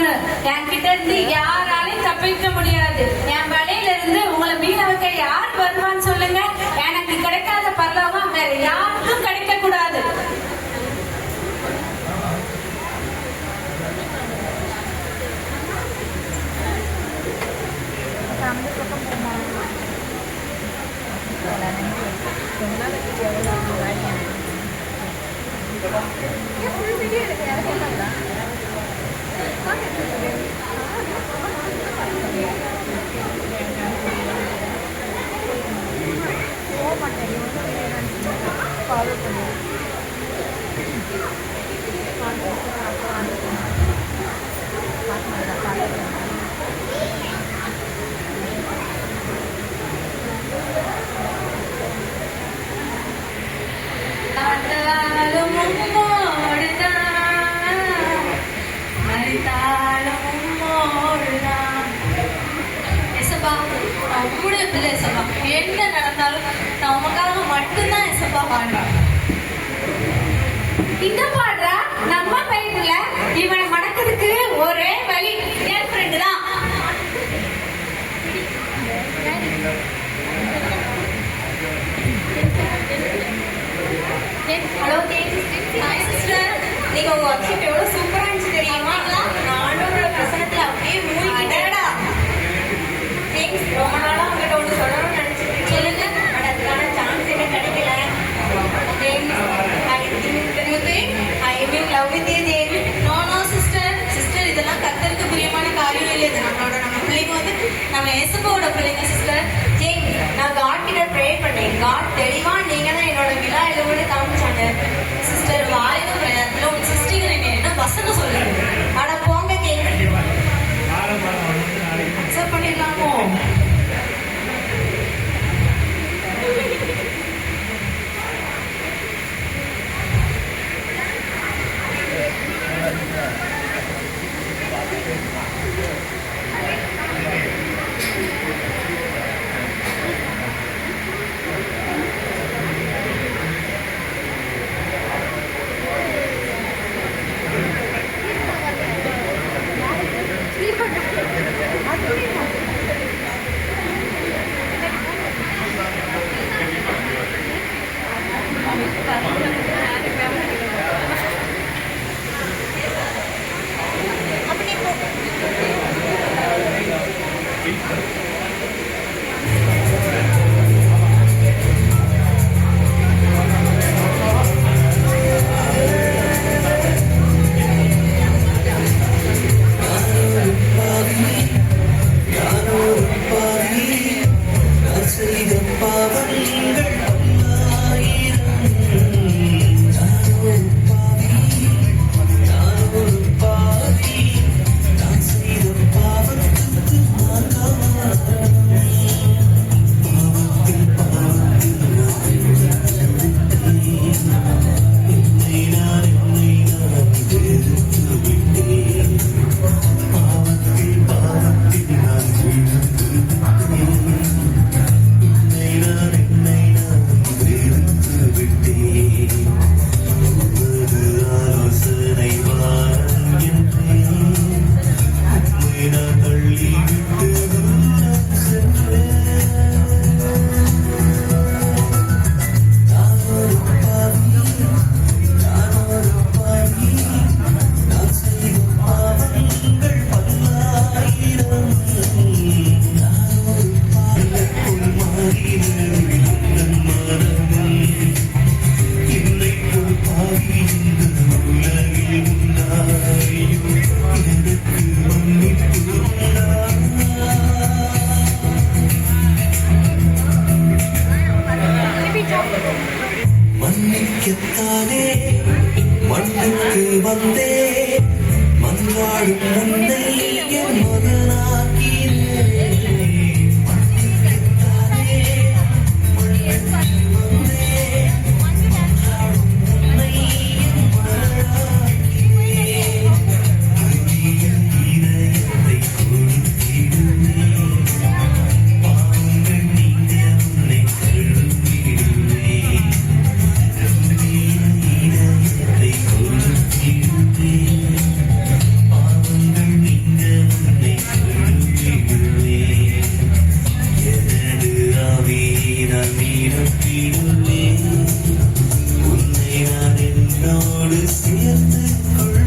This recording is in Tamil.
வாங்கணும். என்கிட்ட இருந்து யாராலையும் தப்பிக்க முடியாது. என் வலையில இருந்து உங்களை மீன வைக்க யார் வருவான்னு சொல்லுங்க. எனக்கு கிடைக்காத பரலோகம் வேற யாருக்கும் கிடைக்க கூடாது. என்ன நடந்தாலும் நான் உமக்காக மட்டும்தான் எசப்பா பாடுறேன். இந்த பாடுறா நம்ம பைபிள்ல இவனை மடக்கிறதுக்கு ஒரே வழி என் ஃப்ரெண்டு தான். ஹலோ சிஸ்டர், நீங்க உங்க ஒர்க்ஷிப் எவ்வளவு சூப்பரா இருந்துச்சு தெரியுமா? நானோட பிரசனத்துல அப்படியே மூழ்கிட்டேடா. ரொம்ப நாளா உங்ககிட்ட ஒன்று சொல்லணும்னு நினைச்சிட்டு சொல்லுங்க. அதுக்கான சான்ஸ் என்ன கிடைக்கல. சிஸ்டர் இதெல்லாம் கர்த்தருக்கு பிரியமான காரியம் இல்லை. இது நம்ம பிள்ளைங்க வந்து நம்ம ஏசப்பாவோட பிள்ளைங்க சிஸ்டர். நான் காட் கிட்ட ப்ரே பண்ணேன். காட் தெளிவா நீங்க தான் என்னோட விழா எழுவோடு காமிச்சாங்க சிஸ்டர். வாரின பிரயாணத்துல உங்க சிஸ்டர் என்ன வசனம் சொல்லுங்க. ஆனா போங்க கேட்க அக்செப்ட் பண்ணிடலாமோ? மன்னிக்கத்தானே மண்ணுக்கு வந்தே மன்றாடும் உன்னை என் மகனாக்கிறேன். உன்னை நான் என்னோடு சேர்த்து கொள்ள